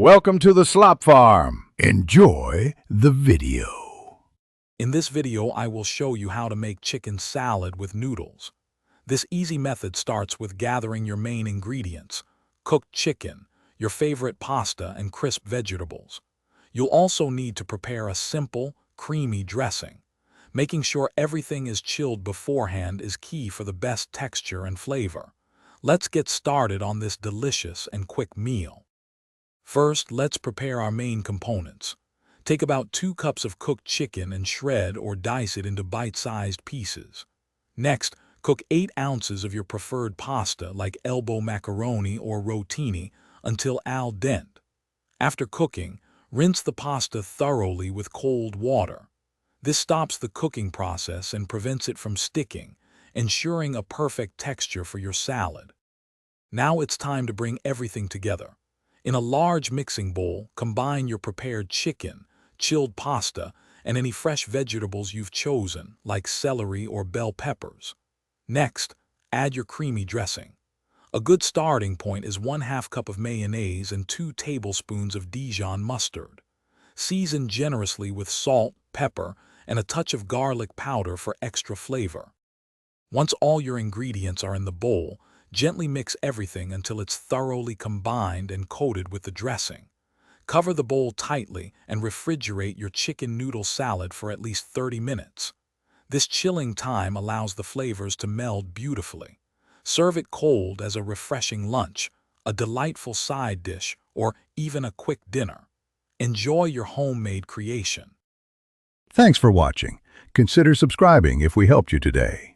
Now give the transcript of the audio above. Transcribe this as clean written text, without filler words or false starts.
Welcome to the Slop Farm. Enjoy the video. In this video, I will show you how to make chicken salad with noodles. This easy method starts with gathering your main ingredients: cooked chicken, your favorite pasta, and crisp vegetables. You'll also need to prepare a simple, creamy dressing. Making sure everything is chilled beforehand is key for the best texture and flavor. Let's get started on this delicious and quick meal. First, let's prepare our main components. Take about 2 cups of cooked chicken and shred or dice it into bite-sized pieces. Next, cook 8 ounces of your preferred pasta like elbow macaroni or rotini until al dente. After cooking, rinse the pasta thoroughly with cold water. This stops the cooking process and prevents it from sticking, ensuring a perfect texture for your salad. Now it's time to bring everything together. In a large mixing bowl, combine your prepared chicken, chilled pasta, and any fresh vegetables you've chosen, like celery or bell peppers. Next, add your creamy dressing. A good starting point is 1/2 cup of mayonnaise and 2 tablespoons of Dijon mustard. Season generously with salt, pepper, and a touch of garlic powder for extra flavor. Once all your ingredients are in the bowl, gently mix everything until it's thoroughly combined and coated with the dressing. Cover the bowl tightly and refrigerate your chicken noodle salad for at least 30 minutes. This chilling time allows the flavors to meld beautifully. Serve it cold as a refreshing lunch, a delightful side dish, or even a quick dinner. Enjoy your homemade creation. Thanks for watching. Consider subscribing if we helped you today.